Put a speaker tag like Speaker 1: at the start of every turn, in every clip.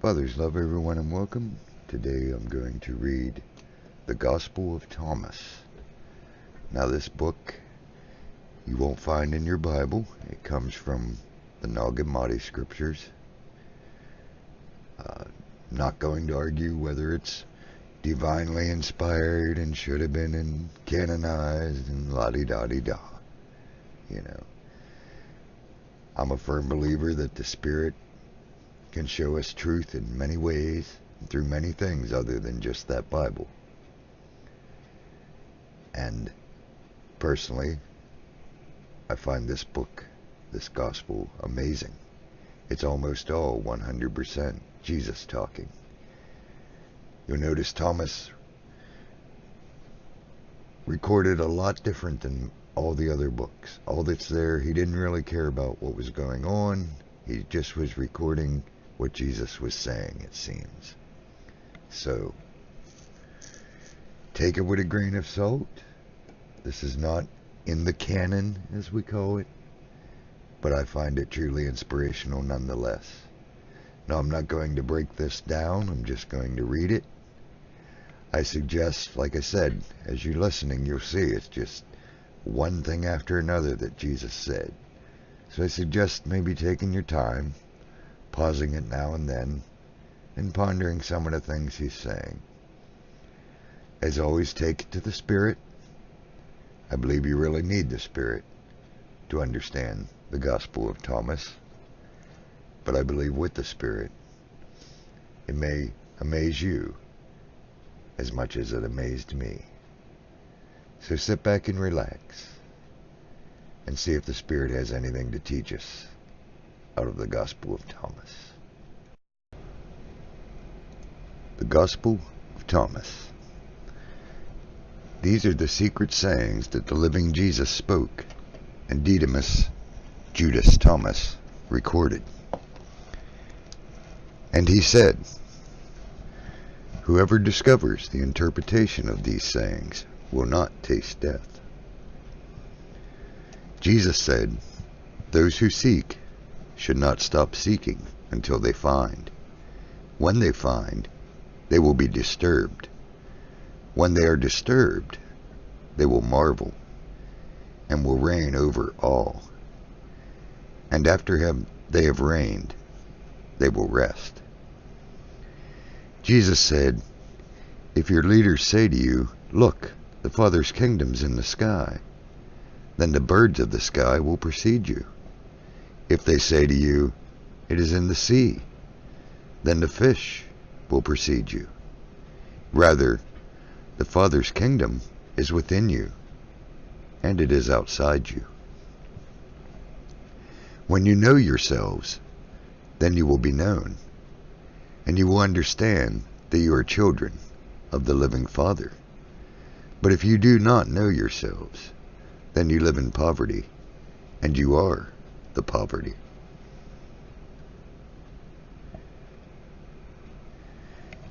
Speaker 1: Father's love, everyone, and welcome. Today I'm going to read the Gospel of Thomas. Now, this book you won't find in your Bible. It comes from the Nag Hammadi scriptures. Not going to argue whether it's divinely inspired and should have been canonized and la-di-da-di-da. I'm a firm believer that the Spirit can show us truth in many ways, through many things other than just that Bible. And personally, I find this book, this gospel, amazing. It's almost all 100% Jesus talking. You'll notice Thomas recorded a lot different than all the other books. All that's there, he didn't really care about what was going on. He just was recording what Jesus was saying, it seems. So, take it with a grain of salt. This is not in the canon, as we call it, but I find it truly inspirational nonetheless. Now, I'm not going to break this down. I'm just going to read it. I suggest, like I said, as you're listening, you'll see it's just one thing after another that Jesus said. So I suggest maybe taking your time, pausing it now and then, and pondering some of the things he's saying. As always, take it to the Spirit. I believe you really need the Spirit to understand the Gospel of Thomas. But I believe with the Spirit, it may amaze you as much as it amazed me. So sit back and relax and see if the Spirit has anything to teach us out of the Gospel of Thomas. The Gospel of Thomas. These are the secret sayings that the living Jesus spoke, and Didymus, Judas Thomas, recorded. And he said, "Whoever discovers the interpretation of these sayings will not taste death." Jesus said, "Those who seek should not stop seeking until they find. When they find, they will be disturbed. When they are disturbed, they will marvel and will reign over all. And after they have reigned, they will rest." Jesus said, "If your leaders say to you, 'Look, the Father's kingdom's in the sky,' then the birds of the sky will precede you. If they say to you, 'It is in the sea,' then the fish will precede you. Rather, the Father's kingdom is within you, and it is outside you. When you know yourselves, then you will be known, and you will understand that you are children of the living Father. But if you do not know yourselves, then you live in poverty, and you are the poverty."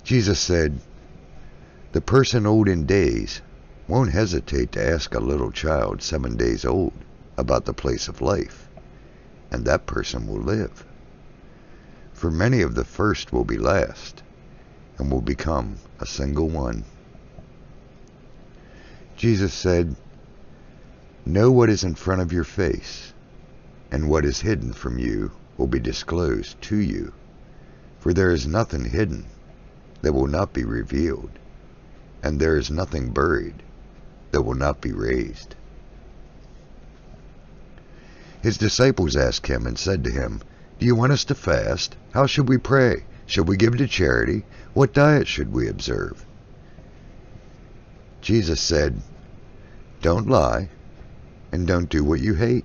Speaker 1: Jesus said, "The person old in days won't hesitate to ask a little child 7 days old about the place of life, and that person will live. For many of the first will be last, and will become a single one." Jesus said, "Know what is in front of your face, and what is hidden from you will be disclosed to you. For there is nothing hidden that will not be revealed, and there is nothing buried that will not be raised." His disciples asked him and said to him, "Do you want us to fast? How should we pray? Should we give to charity? What diet should we observe?" Jesus said, "Don't lie, and don't do what you hate,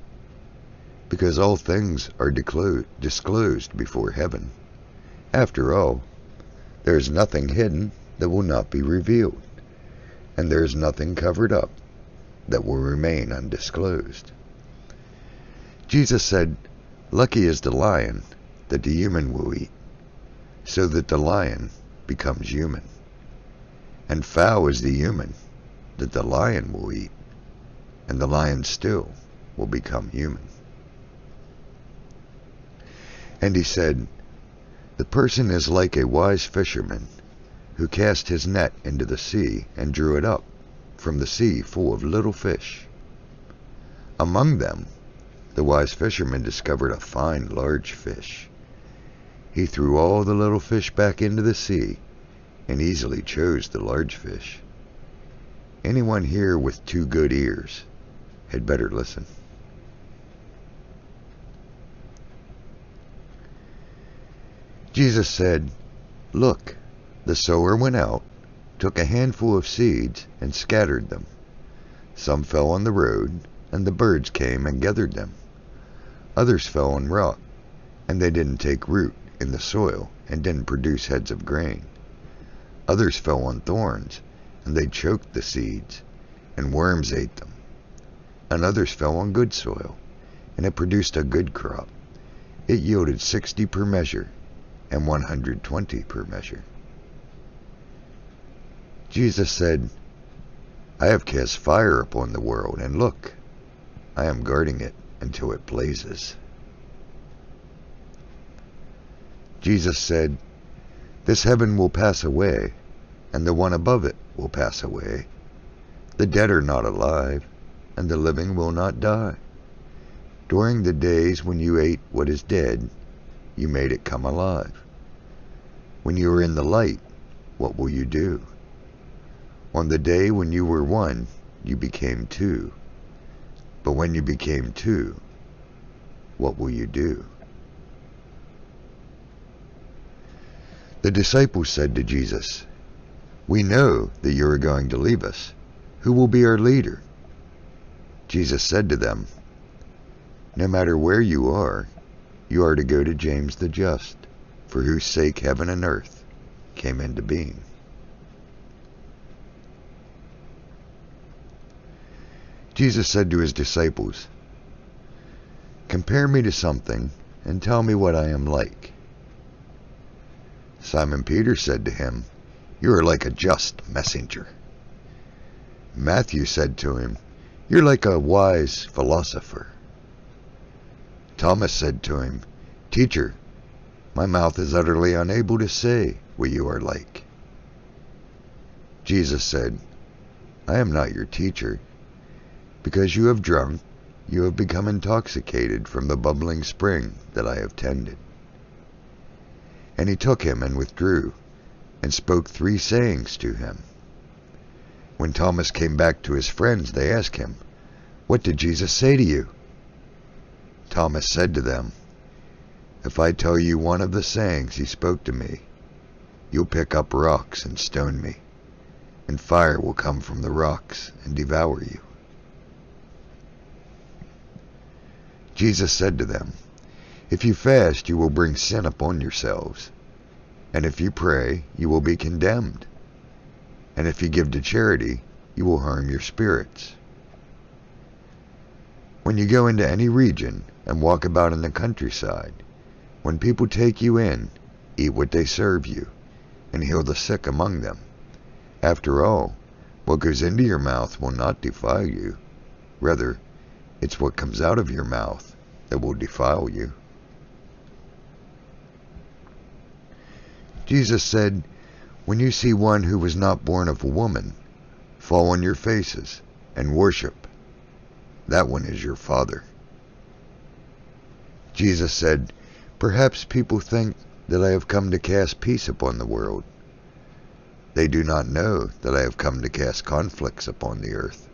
Speaker 1: because all things are disclosed before heaven. After all, there is nothing hidden that will not be revealed, and there is nothing covered up that will remain undisclosed." Jesus said, "Lucky is the lion that the human will eat, so that the lion becomes human. And foul is the human that the lion will eat, and the lion still will become human." And he said, The person is like a wise fisherman who cast his net into the sea and drew it up from the sea full of little fish. Among them, the wise fisherman discovered a fine large fish. He threw all the little fish back into the sea and easily chose the large fish. Anyone here with 2 good ears had better listen. Jesus said, "Look, the sower went out, took a handful of seeds, and scattered them. Some fell on the road, and the birds came and gathered them. Others fell on rock, and they didn't take root in the soil and didn't produce heads of grain. Others fell on thorns, and they choked the seeds, and worms ate them. And others fell on good soil, and it produced a good crop. It yielded 60 per measure, and 120 per measure." Jesus said, "I have cast fire upon the world, and look, I am guarding it until it blazes." Jesus said, "This heaven will pass away, and the one above it will pass away. The dead are not alive, and the living will not die. During the days when you ate what is dead, you made it come alive. When you are in the light, what will you do? On the day when you were one, you became two. But when you became two, what will you do?" The disciples said to Jesus, "We know that you are going to leave us. Who will be our leader?" Jesus said to them, "No matter where you are to go to James the Just, for whose sake heaven and earth came into being." Jesus said to his disciples, "Compare me to something and tell me what I am like." Simon Peter said to him, "You are like a just messenger." Matthew said to him, "You're like a wise philosopher." Thomas said to him, "Teacher, my mouth is utterly unable to say what you are like." Jesus said, "I am not your teacher. Because you have drunk, you have become intoxicated from the bubbling spring that I have tended." And he took him and withdrew, and spoke 3 sayings to him. When Thomas came back to his friends, they asked him, "What did Jesus say to you?" Thomas said to them, "If I tell you one of the sayings he spoke to me, you'll pick up rocks and stone me, and fire will come from the rocks and devour you." Jesus said to them, "If you fast, you will bring sin upon yourselves. And if you pray, you will be condemned. And if you give to charity, you will harm your spirits. When you go into any region and walk about in the countryside, when people take you in, eat what they serve you, and heal the sick among them. After all, what goes into your mouth will not defile you. Rather, it's what comes out of your mouth that will defile you." Jesus said, "When you see one who was not born of a woman, fall on your faces and worship. That one is your father." Jesus said, "Perhaps people think that I have come to cast peace upon the world. They do not know that I have come to cast conflicts upon the earth,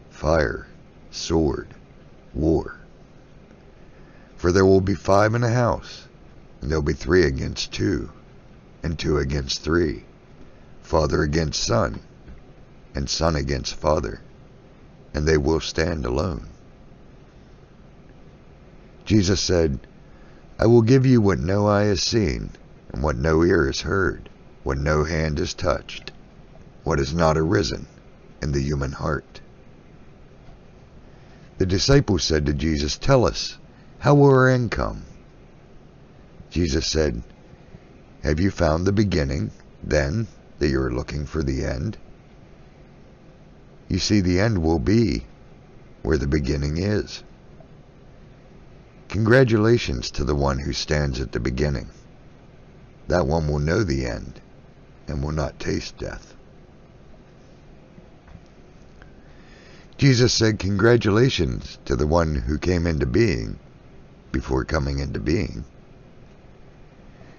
Speaker 1: fire, sword, war. For there will be 5 in a house, and there will be 3 against 2, and 2 against 3, father against son, and son against father, and they will stand alone." Jesus said, "I will give you what no eye has seen, and what no ear has heard, what no hand has touched, what has not arisen in the human heart." The disciples said to Jesus, "Tell us, how will our end come?" Jesus said, "Have you found the beginning, then, that you are looking for the end? You see, the end will be where the beginning is. Congratulations to the one who stands at the beginning. that one will know the end and will not taste death. Jesus said, congratulations to the one who came into being before coming into being.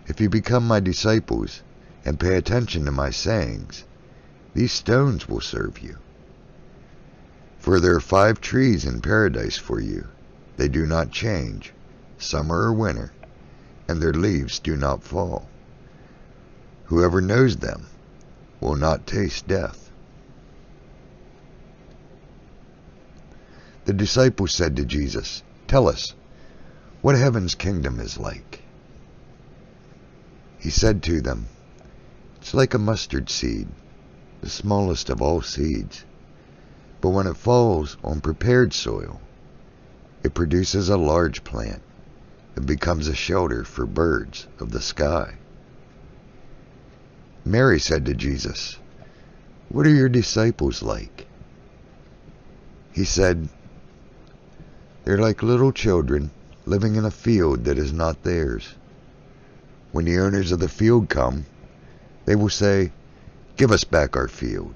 Speaker 1: If you become my disciples and pay attention to my sayings, these stones will serve you. For there are 5 trees in paradise for you. They do not change, summer or winter, and their leaves do not fall. Whoever knows them will not taste death. The disciples said to Jesus, tell us what heaven's kingdom is like. He said to them, it's like a mustard seed, the smallest of all seeds. But when it falls on prepared soil, it produces a large plant and becomes a shelter for birds of the sky. Mary said to Jesus, what are your disciples like? He said, they're like little children living in a field that is not theirs. When the owners of the field come, they will say, give us back our field.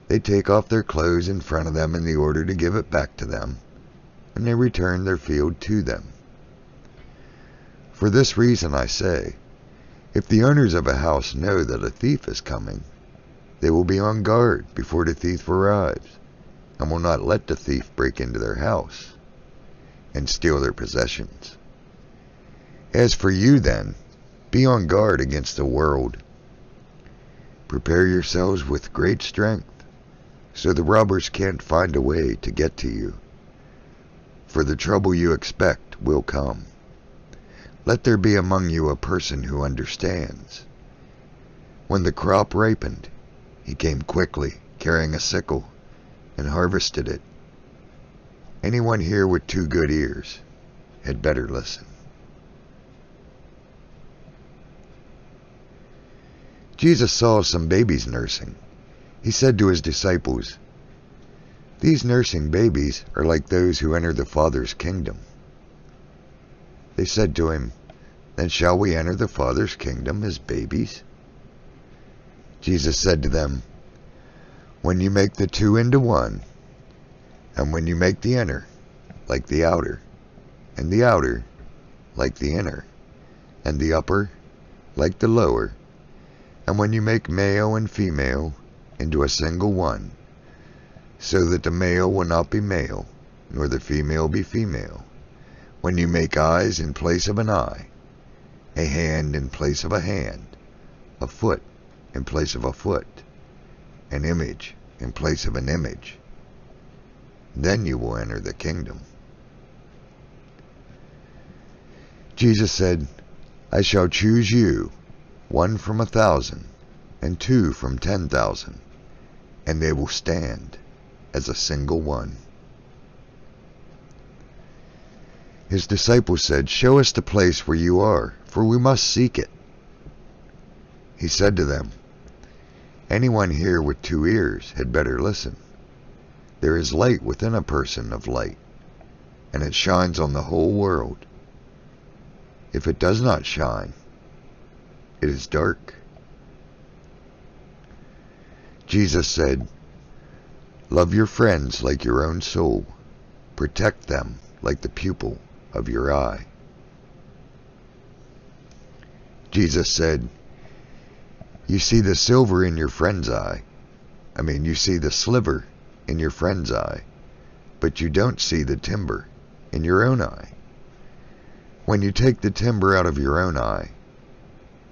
Speaker 1: They take off their clothes in front of them in the order to give it back to them, and they return their field to them. For this reason I say, if the owners of a house know that a thief is coming, they will be on guard before the thief arrives, and will not let the thief break into their house and steal their possessions. As for you then, be on guard against the world. Prepare yourselves with great strength, so the robbers can't find a way to get to you. For the trouble you expect will come. Let there be among you a person who understands. When the crop ripened, he came quickly, carrying a sickle, and harvested it. Anyone here with 2 good ears had better listen. Jesus saw some babies nursing. He said to his disciples, these nursing babies are like those who enter the Father's kingdom. They said to him, then shall we enter the Father's kingdom as babies? Jesus said to them, when you make the 2 into 1, and when you make the inner like the outer, and the outer like the inner, and the upper like the lower, and when you make male and female into a single one, so that the male will not be male, nor the female be female, when you make eyes in place of an eye, a hand in place of a hand, a foot in place of a foot, an image in place of an image, then you will enter the kingdom. Jesus said, I shall choose you, 1 from 1,000, and 2 from 10,000, and they will stand as a single one. His disciples said, show us the place where you are, for we must seek it. He said to them, anyone here with 2 ears had better listen. There is light within a person of light, and it shines on the whole world. If it does not shine, it is dark. Jesus said, love your friends like your own soul. Protect them like the pupil of your eye. Jesus said, you see the silver in your friend's eye. You see the sliver in your friend's eye, but you don't see the timber in your own eye. When you take the timber out of your own eye,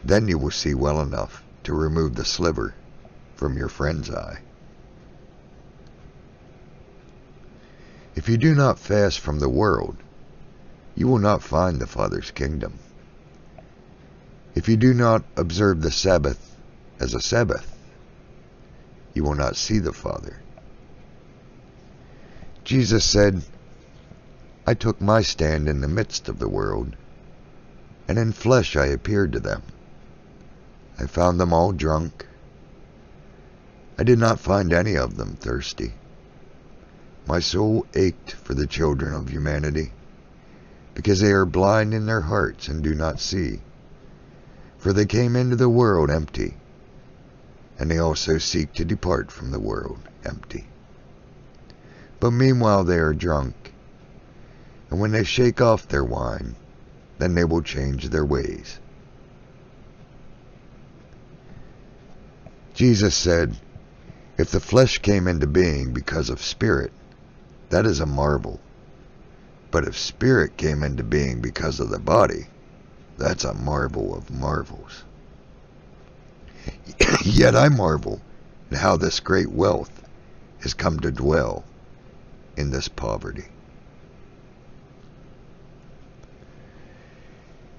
Speaker 1: then you will see well enough to remove the sliver from your friend's eye. If you do not fast from the world, you will not find the Father's kingdom. If you do not observe the Sabbath as a Sabbath, you will not see the Father. Jesus said, I took my stand in the midst of the world, and in flesh I appeared to them. I found them all drunk. I did not find any of them thirsty. My soul ached for the children of humanity, because they are blind in their hearts and do not see, For they came into the world empty, and they also seek to depart from the world empty. But meanwhile they are drunk, and when they shake off their wine, then they will change their ways. Jesus said, if the flesh came into being because of spirit, that is a marvel. But if spirit came into being because of the body, that's a marvel of marvels. Yet I marvel at how this great wealth has come to dwell in this poverty.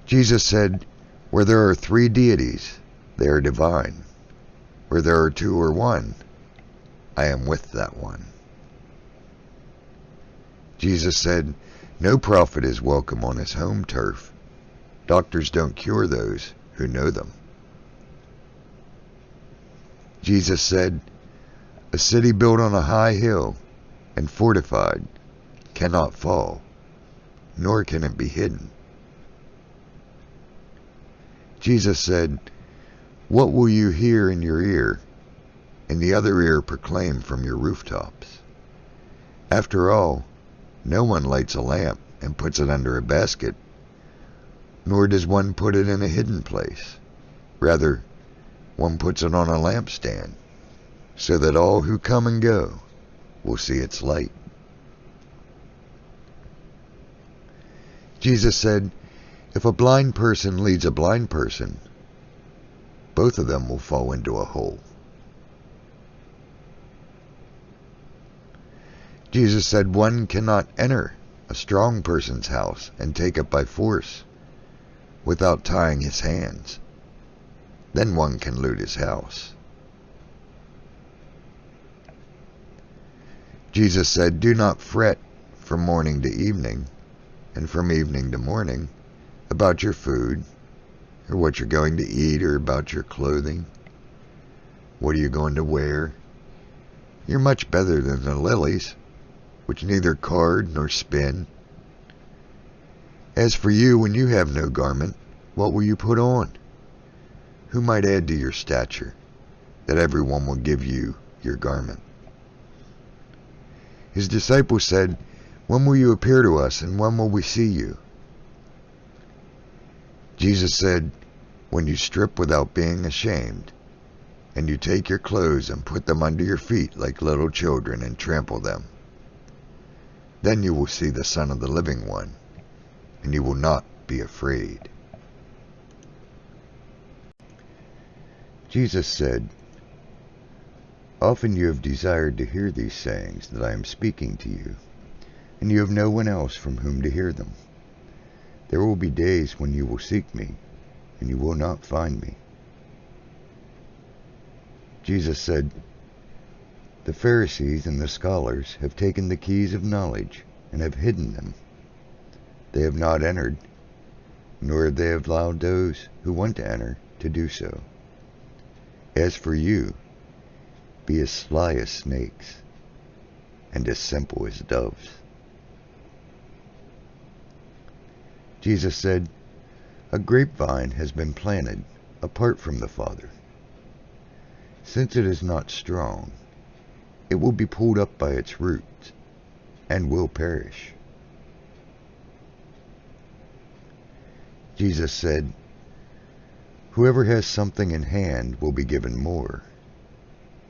Speaker 1: Jesus said, where there are three deities, they are divine. Where there are two or one, I am with that one. Jesus said, no prophet is welcome on his home turf. Doctors don't cure those who know them. Jesus said, a city built on a high hill and fortified cannot fall, nor can it be hidden. Jesus said, what will you hear in your ear, and the other ear proclaim from your rooftops? After all, no one lights a lamp and puts it under a basket, nor does one put it in a hidden place. Rather, one puts it on a lampstand, so that all who come and go will see its light. Jesus said, if a blind person leads a blind person, both of them will fall into a hole. Jesus said, one cannot enter a strong person's house and take it by force without tying his hands. Then one can loot his house. Jesus said, do not fret from morning to evening and from evening to morning about your food or what you're going to eat or about your clothing. What are you going to wear? You're much better than the lilies, which neither card nor spin. As for you, when you have no garment, what will you put on? Who might add to your stature, that everyone will give you your garment? His disciples said, when will you appear to us, and when will we see you? Jesus said, when you strip without being ashamed, and you take your clothes and put them under your feet like little children and trample them, then you will see the Son of the Living One, and you will not be afraid. Jesus said, often you have desired to hear these sayings that I am speaking to you, and you have no one else from whom to hear them. There will be days when you will seek me, and you will not find me. Jesus said, the Pharisees and the scholars have taken the keys of knowledge and have hidden them. They have not entered, nor have they allowed those who want to enter to do so. As for you, be as sly as snakes and as simple as doves. Jesus said, a grapevine has been planted apart from the Father. Since it is not strong, it will be pulled up by its roots and will perish. Jesus said, whoever has something in hand will be given more,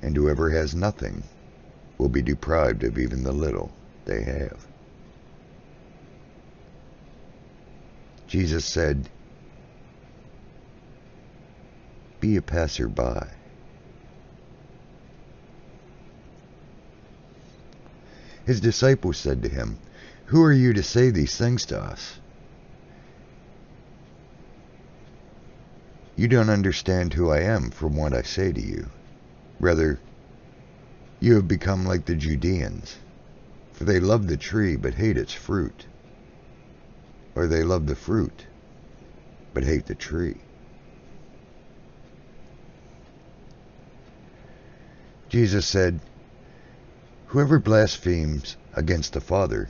Speaker 1: and whoever has nothing will be deprived of even the little they have. Jesus said, be a passerby. His disciples said to him, who are you to say these things to us? You don't understand who I am from what I say to you. Rather, you have become like the Judeans, for they love the tree but hate its fruit. Or they love the fruit but hate the tree. Jesus said, whoever blasphemes against the Father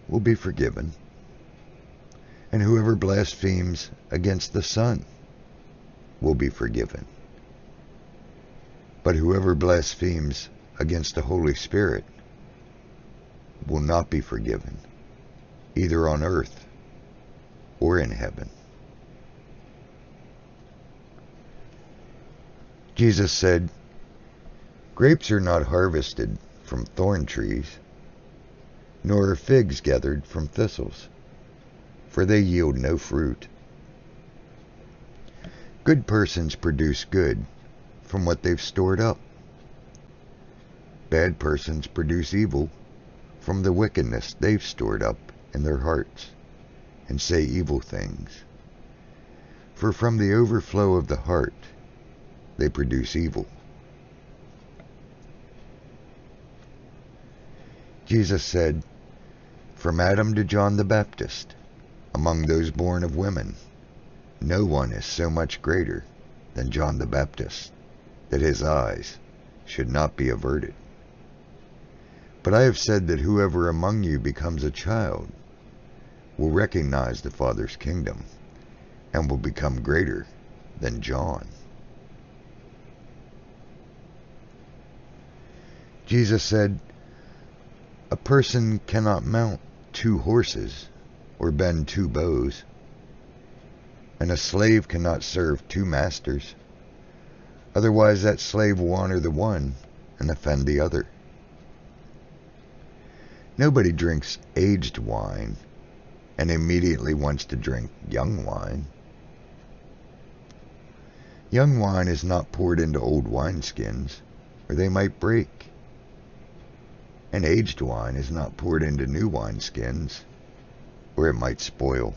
Speaker 1: will be forgiven, and whoever blasphemes against the Son will be forgiven. But whoever blasphemes against the Holy Spirit will not be forgiven, either on earth or in heaven. Jesus said, "Grapes are not harvested from thorn trees, nor are figs gathered from thistles, for they yield no fruit. Good persons produce good from what they've stored up. Bad persons produce evil from the wickedness they've stored up in their hearts, and say evil things. For from the overflow of the heart they produce evil." Jesus said, "From Adam to John the Baptist, among those born of women, no one is so much greater than John the Baptist, that his eyes should not be averted. But I have said that whoever among you becomes a child will recognize the Father's kingdom, and will become greater than John." Jesus said, "A person cannot mount 2 horses or bend 2 bows, and a slave cannot serve 2 masters. Otherwise that slave will honor the one and offend the other. Nobody drinks aged wine and immediately wants to drink young wine. Young wine is not poured into old wineskins, or they might break. And aged wine is not poured into new wineskins, or it might spoil.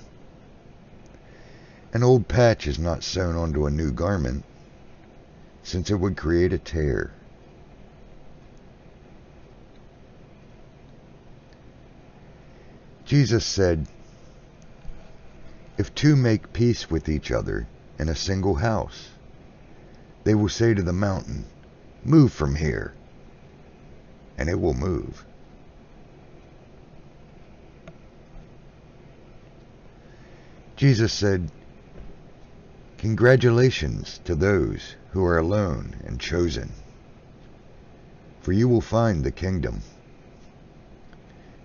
Speaker 1: An old patch is not sewn onto a new garment, since it would create a tear. Jesus said, "If 2 make peace with each other in a single house, they will say to the mountain, 'Move from here,' and it will move." Jesus said, "Congratulations to those who are alone and chosen, for you will find the kingdom.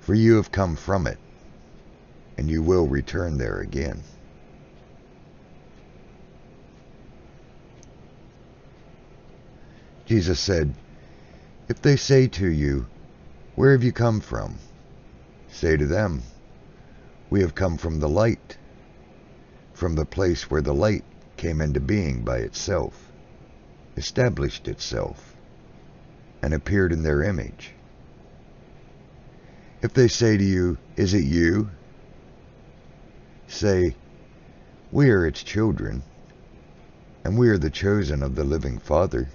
Speaker 1: For you have come from it, and you will return there again." Jesus said, "If they say to you, 'Where have you come from?' say to them, 'We have come from the light, from the place where the light came into being by itself, established itself, and appeared in their image.' If they say to you, 'Is it you?' say, 'We are its children, and we are the chosen of the living Father.'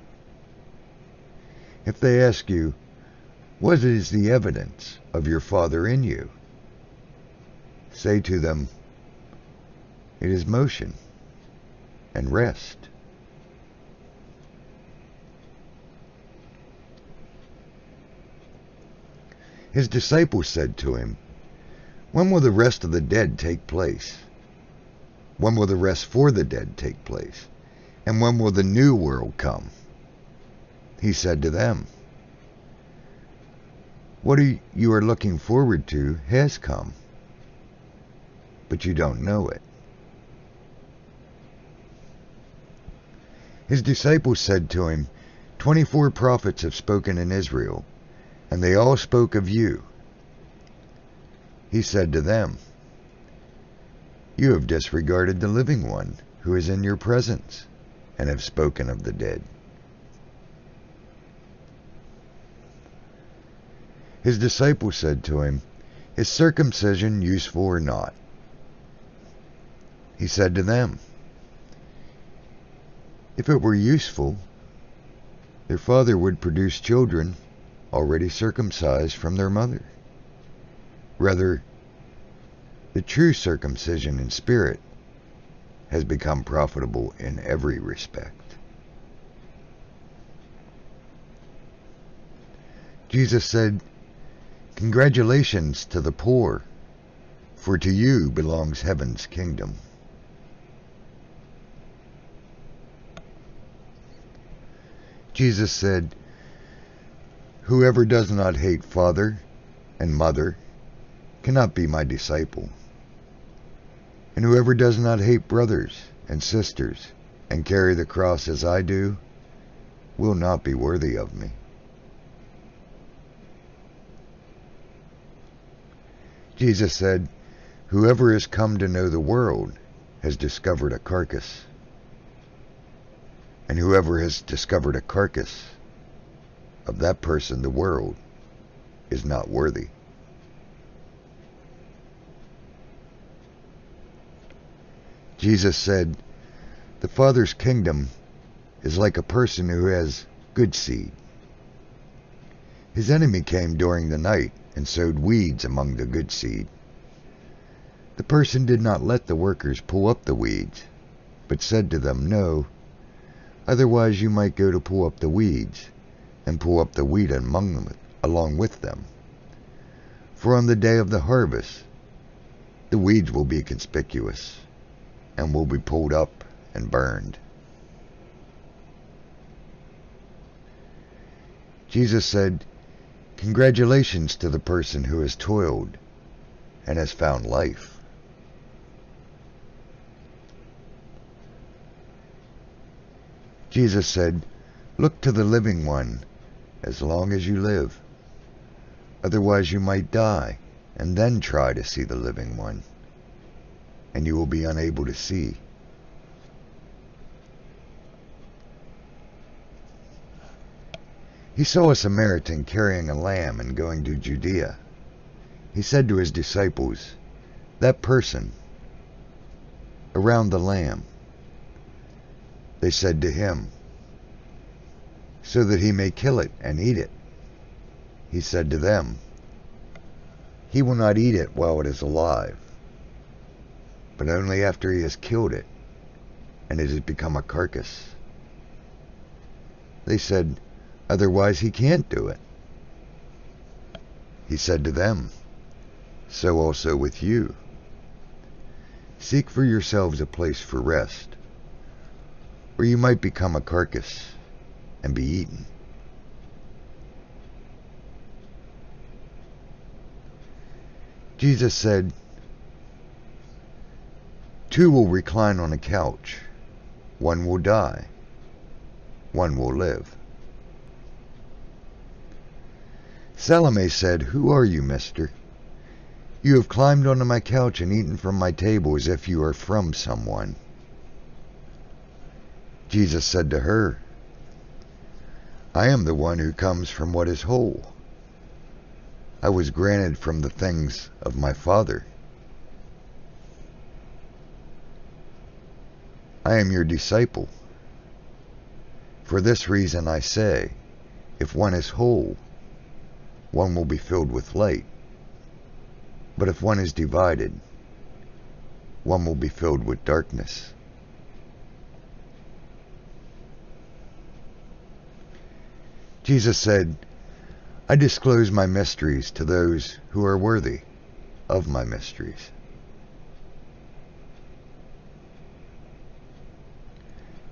Speaker 1: If they ask you, 'What is the evidence of your Father in you?' say to them, 'It is motion and rest.'" His disciples said to him, "When will the rest of the dead take place? When will the rest for the dead take place? And when will the new world come?" He said to them, "What you are looking forward to has come, but you don't know it." His disciples said to him, 24 prophets have spoken in Israel, and they all spoke of you." He said to them, "You have disregarded the living one who is in your presence, and have spoken of the dead." His disciples said to him, "Is circumcision useful or not?" He said to them, "If it were useful, their father would produce children already circumcised from their mother. Rather, the true circumcision in spirit has become profitable in every respect." Jesus said, "Congratulations to the poor, for to you belongs heaven's kingdom." Jesus said, "Whoever does not hate father and mother cannot be my disciple. And whoever does not hate brothers and sisters and carry the cross as I do will not be worthy of me." Jesus said, "Whoever has come to know the world has discovered a carcass. And whoever has discovered a carcass, of that person the world is not worthy." Jesus said, "The Father's kingdom is like a person who has good seed. His enemy came during the night and sowed weeds among the good seed. The person did not let the workers pull up the weeds, but said to them, 'No, otherwise you might go to pull up the weeds and pull up the wheat among them along with them. For on the day of the harvest, the weeds will be conspicuous and will be pulled up and burned." Jesus said, "Congratulations to the person who has toiled and has found life." Jesus said, "Look to the living one as long as you live. Otherwise you might die and then try to see the living one, and you will be unable to see." He saw a Samaritan carrying a lamb and going to Judea. He said to his disciples, "That person, around the lamb." They said to him, "So that he may kill it and eat it." He said to them, "He will not eat it while it is alive, but only after he has killed it, and it has become a carcass." They said, "Otherwise he can't do it." He said to them, "So also with you. Seek for yourselves a place for rest, where you might become a carcass and be eaten." Jesus said, "Two will recline on a couch. One will die. One will live." Salome said, "Who are you, mister? You have climbed onto my couch and eaten from my table as if you are from someone." Jesus said to her, "I am the one who comes from what is whole. I was granted from the things of my Father. I am your disciple. For this reason I say, if one is whole, one will be filled with light. But if one is divided, one will be filled with darkness." Jesus said, "I disclose my mysteries to those who are worthy of my mysteries."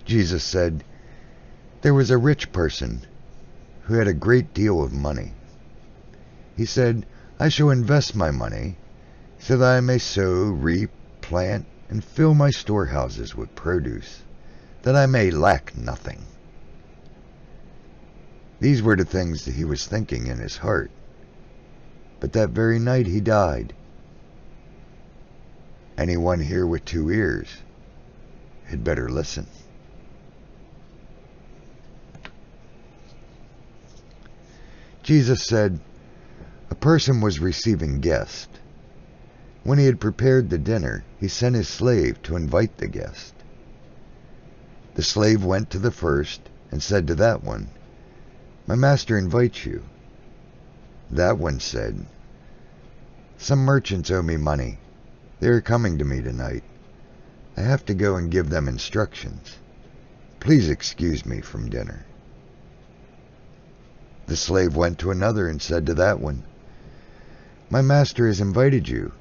Speaker 1: Jesus said, "There was a rich person who had a great deal of money. He said, 'I shall invest my money so that I may sow, reap, plant, and fill my storehouses with produce, that I may lack nothing.' These were the things that he was thinking in his heart. But that very night he died. Anyone here with 2 ears had better listen." Jesus said, "A person was receiving guests. When he had prepared the dinner, he sent his slave to invite the guest. The slave went to the first and said to that one, 'My master invites you.' That one said, 'Some merchants owe me money. They are coming to me tonight. I have to go and give them instructions. Please excuse me from dinner.' The slave went to another and said to that one, 'My master has invited you.'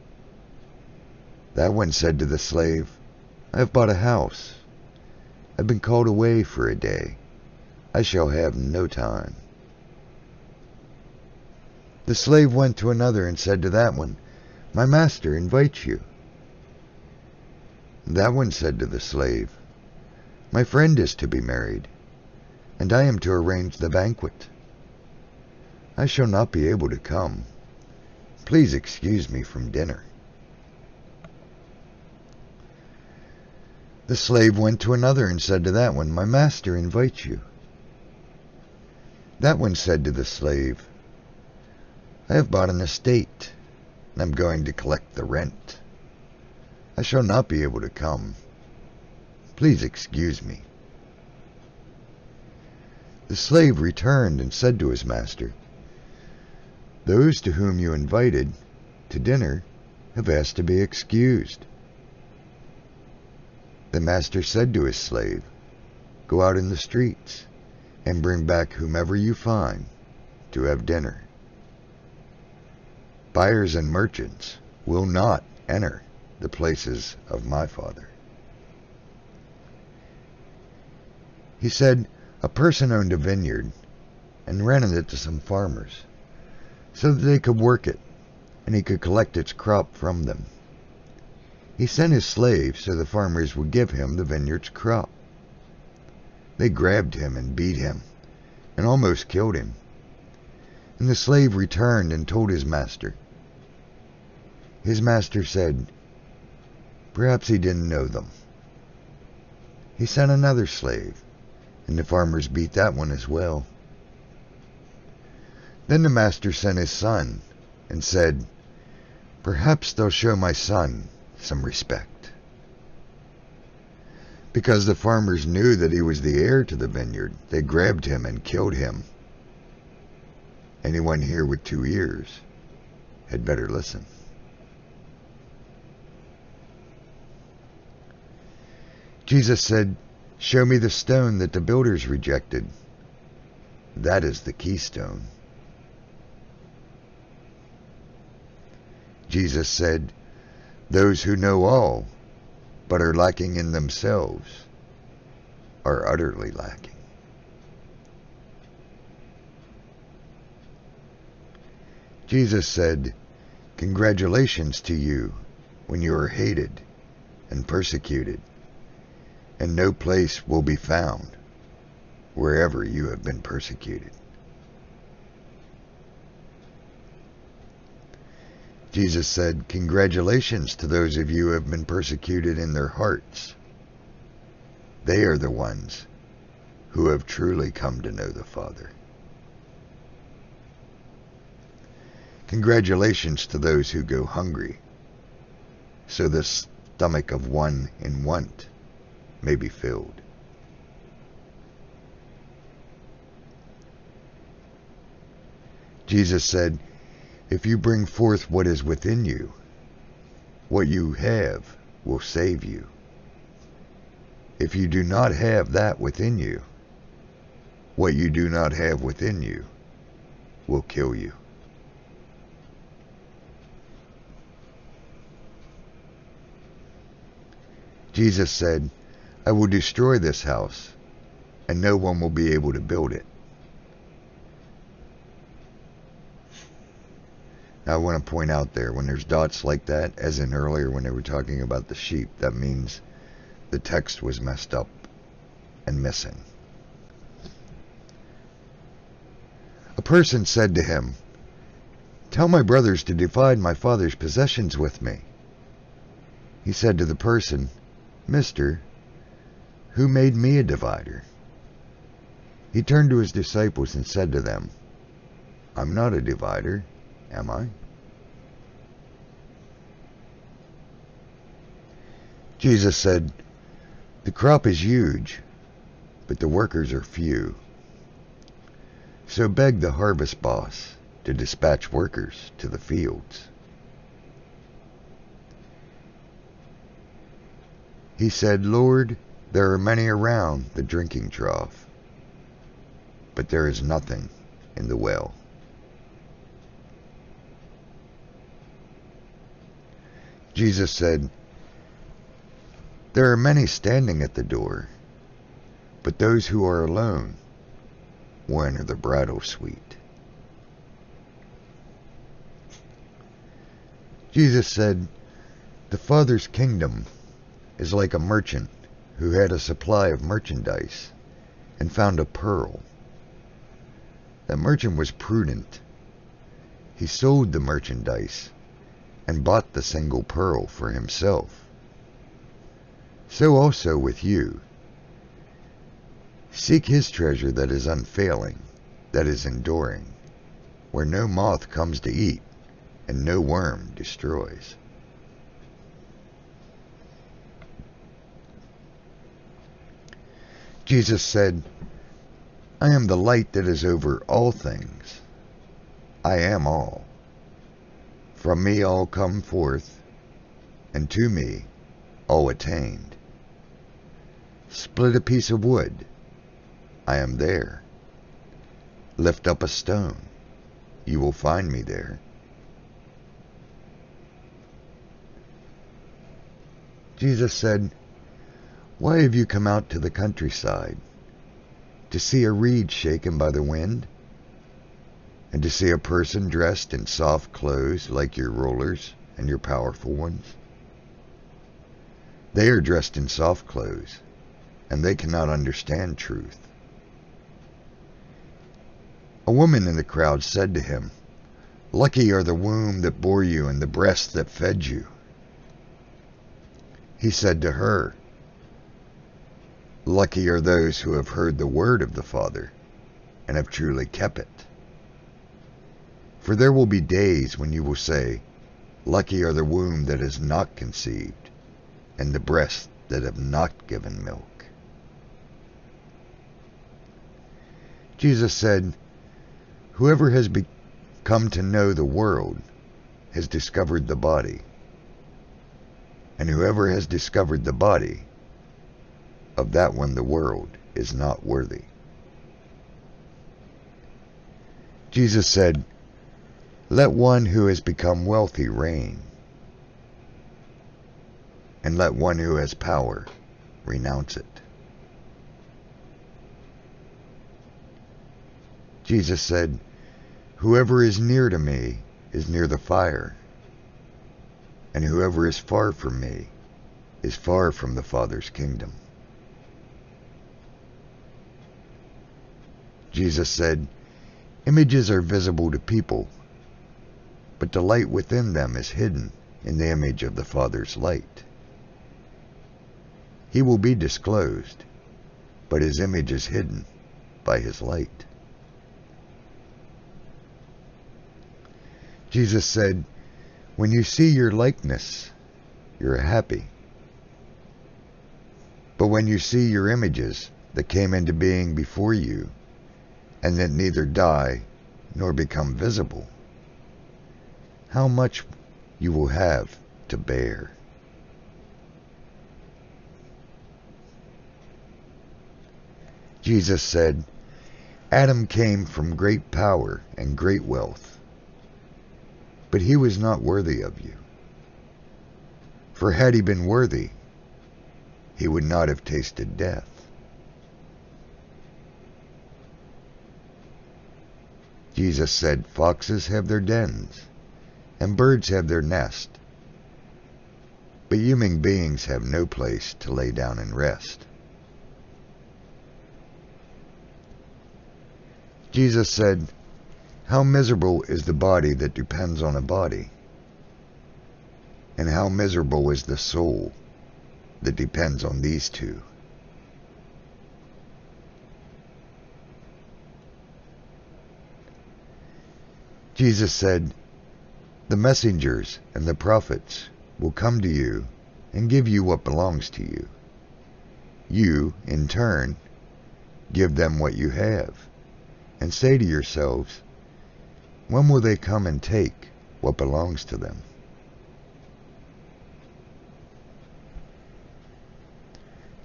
Speaker 1: That one said to the slave, 'I have bought a house. I've been called away for a day. I shall have no time. The slave went to another and said to that one, My master invites you. That one said to the slave, My friend is to be married, and I am to arrange the banquet. I shall not be able to come. Please excuse me from dinner. The slave went to another and said to that one, My master invites you. That one said to the slave, I have bought an estate, and am going to collect the rent. I shall not be able to come. Please excuse me. The slave returned and said to his master, Those to whom you invited to dinner have asked to be excused. The master said to his slave, Go out in the streets and bring back whomever you find to have dinner. Buyers and merchants will not enter the places of my Father. He said, A person owned a vineyard and rented it to some farmers so that they could work it and he could collect its crop from them. He sent his slaves so the farmers would give him the vineyard's crop. They grabbed him and beat him and almost killed him. And the slave returned and told his master. His master said, Perhaps he didn't know them. He sent another slave, and the farmers beat that one as well. Then the master sent his son and said, Perhaps they'll show my son some respect. Because the farmers knew that he was the heir to the vineyard, they grabbed him and killed him. Anyone here with 2 ears had better listen. Jesus said, Show me the stone that the builders rejected. That is the keystone. Jesus said, Those who know all, but are lacking in themselves, are utterly lacking. Jesus said, Congratulations to you when you are hated and persecuted, and no place will be found wherever you have been persecuted. Jesus said, Congratulations to those of you who have been persecuted in their hearts. They are the ones who have truly come to know the Father. Congratulations to those who go hungry, so the stomach of one in want may be filled. Jesus said, If you bring forth what is within you, what you have will save you. If you do not have that within you, what you do not have within you will kill you. Jesus said, I will destroy this house, and no one will be able to build it. Now I want to point out there, when there's dots like that, as in earlier when they were talking about the sheep, that means the text was messed up and missing. A person said to him, Tell my brothers to divide my father's possessions with me. He said to the person, Mister, who made me a divider? He turned to his disciples and said to them, I'm not a divider, am I? Jesus said, The crop is huge, but the workers are few. So beg the harvest boss to dispatch workers to the fields. He said, Lord, there are many around the drinking trough, but there is nothing in the well. Jesus said, There are many standing at the door, but those who are alone will enter the bridal suite. Jesus said, the Father's kingdom is like a merchant who had a supply of merchandise and found a pearl. That merchant was prudent. He sold the merchandise and bought the single pearl for himself. So also with you. Seek his treasure that is unfailing, that is enduring, where no moth comes to eat and no worm destroys. Jesus said, I am the light that is over all things. I am all. From me all come forth, and to me all attained. Split a piece of wood, I am there. Lift up a stone, you will find me there. Jesus said, why have you come out to the countryside? To see a reed shaken by the wind? And to see a person dressed in soft clothes like your rulers and your powerful ones? They are dressed in soft clothes, and they cannot understand truth. A woman in the crowd said to him, lucky are the womb that bore you and the breast that fed you. He said to her, lucky are those who have heard the word of the Father and have truly kept it. For there will be days when you will say, lucky are the womb that has not conceived and the breasts that have not given milk. Jesus said, whoever has come to know the world has discovered the body, and whoever has discovered the body, of that one the world is not worthy. Jesus said, let one who has become wealthy reign, and let one who has power renounce it. Jesus said, whoever is near to me is near the fire, and whoever is far from me is far from the Father's kingdom. Jesus said, images are visible to people, but the light within them is hidden in the image of the Father's light. He will be disclosed, but his image is hidden by his light. Jesus said, when you see your likeness, you're happy. But when you see your images that came into being before you, and that neither die nor become visible, how much you will have to bear. Jesus said, Adam came from great power and great wealth, but he was not worthy of you. For had he been worthy, he would not have tasted death. Jesus said, foxes have their dens, and birds have their nest, but human beings have no place to lay down and rest. Jesus said, how miserable is the body that depends on a body, and how miserable is the soul that depends on these two. Jesus said, the messengers and the prophets will come to you and give you what belongs to you. You, in turn, give them what you have, and say to yourselves, when will they come and take what belongs to them?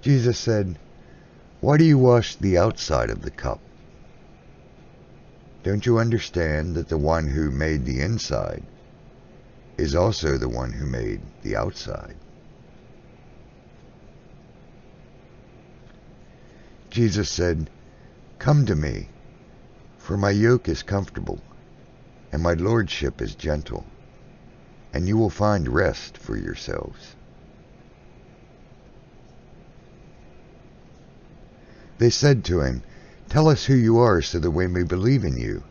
Speaker 1: Jesus said, why do you wash the outside of the cup? Don't you understand that the one who made the inside is also the one who made the outside? Jesus said, come to me, For my yoke is comfortable, and my lordship is gentle, and you will find rest for yourselves. They said to him, Tell us who you are so that we may believe in you.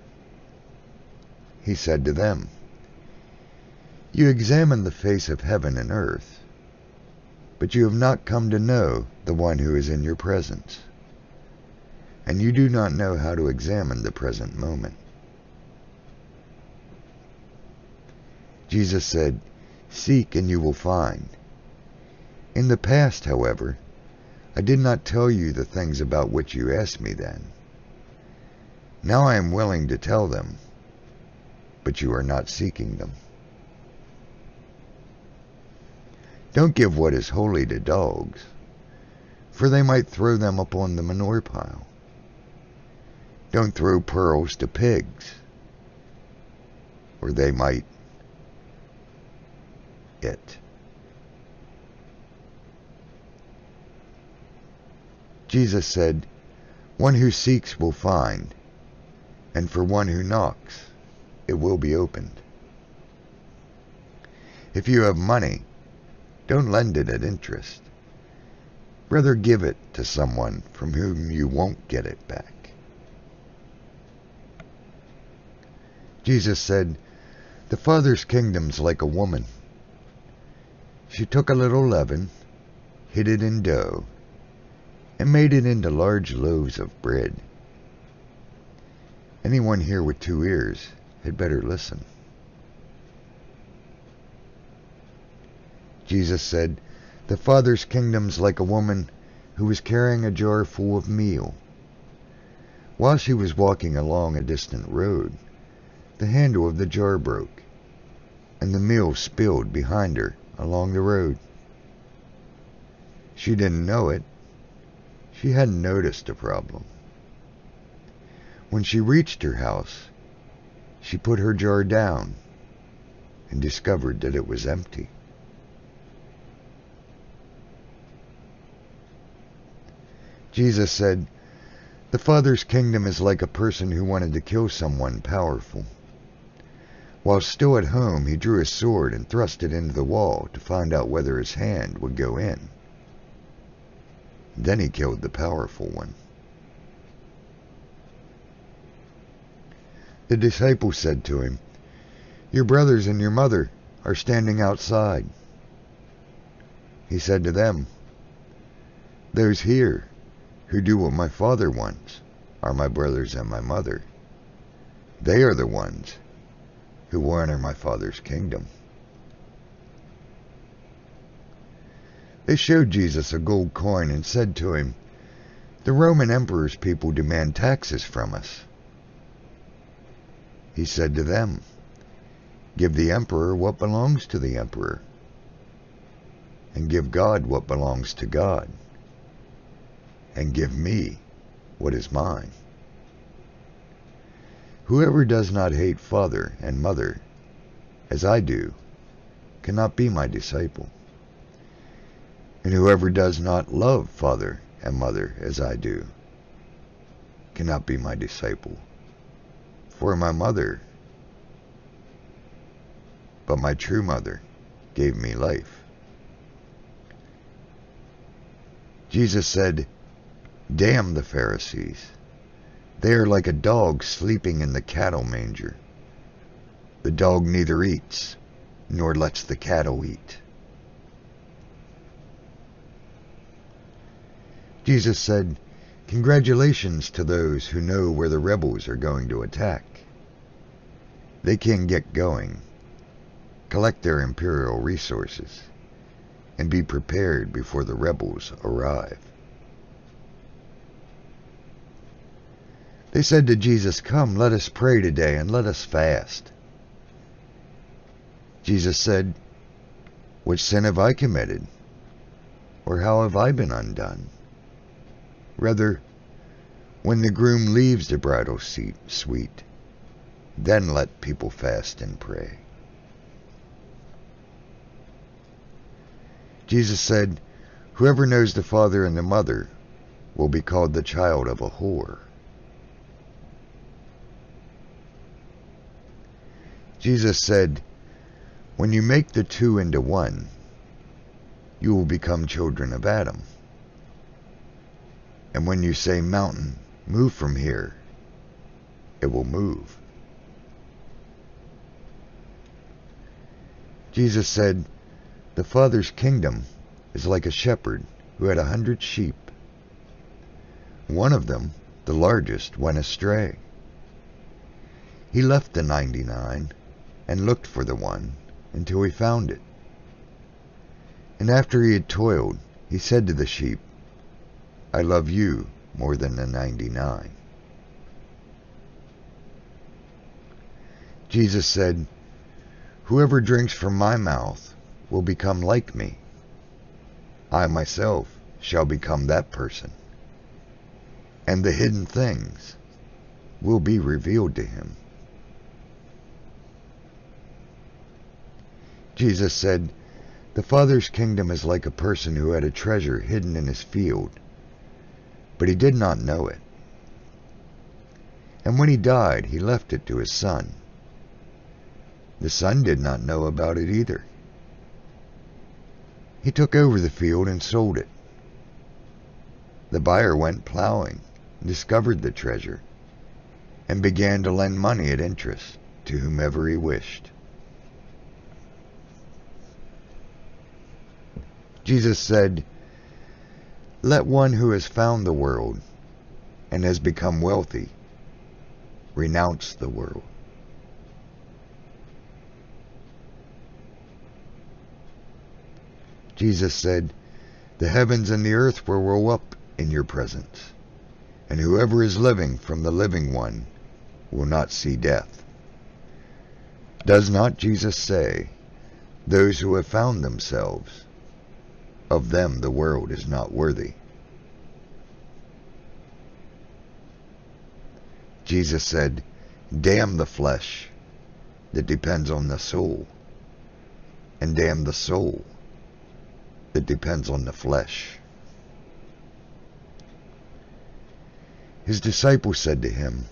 Speaker 1: He said to them, You examine the face of heaven and earth, but you have not come to know the one who is in your presence, and you do not know how to examine the present moment. Jesus said, Seek and you will find. In the past, however, I did not tell you the things about which you asked me then. Now I am willing to tell them, but you are not seeking them. Don't give what is holy to dogs, for they might throw them upon the manure pile. Don't throw pearls to pigs, or they might it. Jesus said, One who seeks will find, and for one who knocks, it will be opened. If you have money, don't lend it at interest. Rather give it to someone from whom you won't get it back. Jesus said, The Father's kingdom's like a woman. She took a little leaven, hid it in dough, and made it into large loaves of bread. Anyone here with 2 ears had better listen. Jesus said, The Father's kingdom's like a woman who was carrying a jar full of meal. While she was walking along a distant road, the handle of the jar broke, and the meal spilled behind her along the road. She didn't know it. She hadn't noticed a problem. When she reached her house, she put her jar down and discovered that it was empty. Jesus said, The Father's kingdom is like a person who wanted to kill someone powerful. While still at home, he drew his sword and thrust it into the wall to find out whether his hand would go in. Then he killed the powerful one. The disciples said to him, Your brothers and your mother are standing outside. He said to them, Those here who do what my Father wants are my brothers and my mother. They are the ones who will enter my Father's kingdom. They showed Jesus a gold coin and said to him, The Roman emperor's people demand taxes from us. He said to them, Give the emperor what belongs to the emperor, and give God what belongs to God, and give me what is mine. Whoever does not hate father and mother, as I do, cannot be my disciple. And whoever does not love father and mother as I do, cannot be my disciple. For my mother, but my true mother, gave me life. Jesus said, Damn the Pharisees. They are like a dog sleeping in the cattle manger. The dog neither eats, nor lets the cattle eat. Jesus said, Congratulations to those who know where the rebels are going to attack. They can get going, collect their imperial resources, and be prepared before the rebels arrive. They said to Jesus, Come, let us pray today, and let us fast. Jesus said, What sin have I committed? Or how have I been undone? Rather, when the groom leaves the bridal suite, then let people fast and pray. Jesus said, Whoever knows the father and the mother will be called the child of a whore. Jesus said, when you make the two into one, you will become children of Adam. And when you say, mountain, move from here, it will move. Jesus said, the Father's kingdom is like a shepherd who had 100 sheep. One of them, the largest, went astray. He left the 99 and looked for the one until he found it. And after he had toiled, he said to the sheep, I love you more than the 99. Jesus said, whoever drinks from my mouth will become like me. I myself shall become that person, and the hidden things will be revealed to him. Jesus said, the Father's kingdom is like a person who had a treasure hidden in his field, but he did not know it. And when he died, he left it to his son. The son did not know about it either. He took over the field and sold it. The buyer went plowing, discovered the treasure, and began to lend money at interest to whomever he wished. Jesus said, let one who has found the world and has become wealthy renounce the world. Jesus said, the heavens and the earth will roll up in your presence, and whoever is living from the living one will not see death. Does not Jesus say, those who have found themselves, of them the world is not worthy? Jesus said, damn the flesh that depends on the soul, and damn the soul that depends on the flesh. His disciples said to him,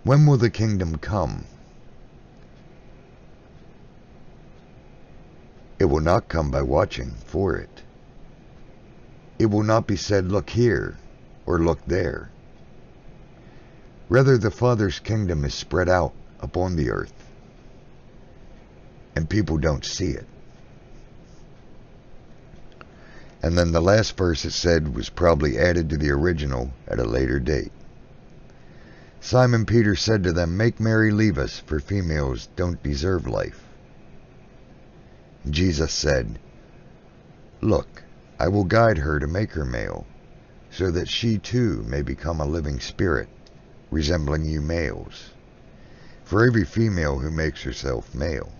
Speaker 1: when will the kingdom come? It will not come by watching for it. It will not be said, look here, or look there. Rather, the Father's kingdom is spread out upon the earth, and people don't see it. And then the last verse it said was probably added to the original at a later date. Simon Peter said to them, make Mary leave us, for females don't deserve life. Jesus said, look, I will guide her to make her male, so that she too may become a living spirit, resembling you males. For every female who makes herself male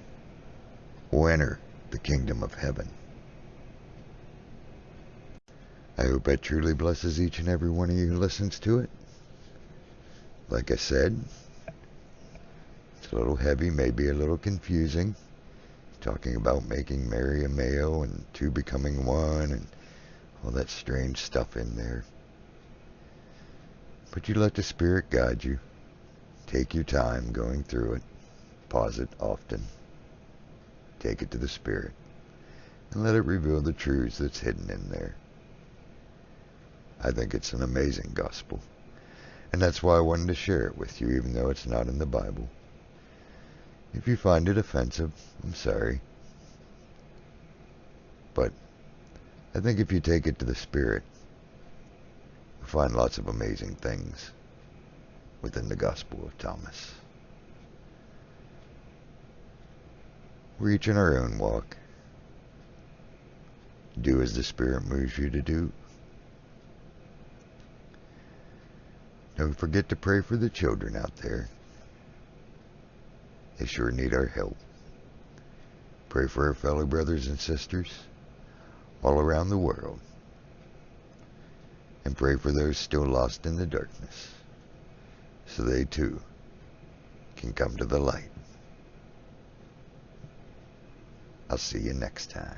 Speaker 1: will enter the kingdom of heaven. I hope that truly blesses each and every one of you who listens to it. Like I said, it's a little heavy, maybe a little confusing. Talking about making Mary a male and two becoming one and all that strange stuff in there. But you let the Spirit guide you. Take your time going through it. Pause it often. Take it to the Spirit and let it reveal the truths that's hidden in there. I think it's an amazing gospel, and that's why I wanted to share it with you, even though it's not in the Bible. If you find it offensive, I'm sorry. But I think if you take it to the Spirit, you'll find lots of amazing things within the Gospel of Thomas. We're each in our own walk. Do as the Spirit moves you to do. Don't forget to pray for the children out there. They sure need our help. Pray for our fellow brothers and sisters all around the world. And pray for those still lost in the darkness, so they too can come to the light. I'll see you next time.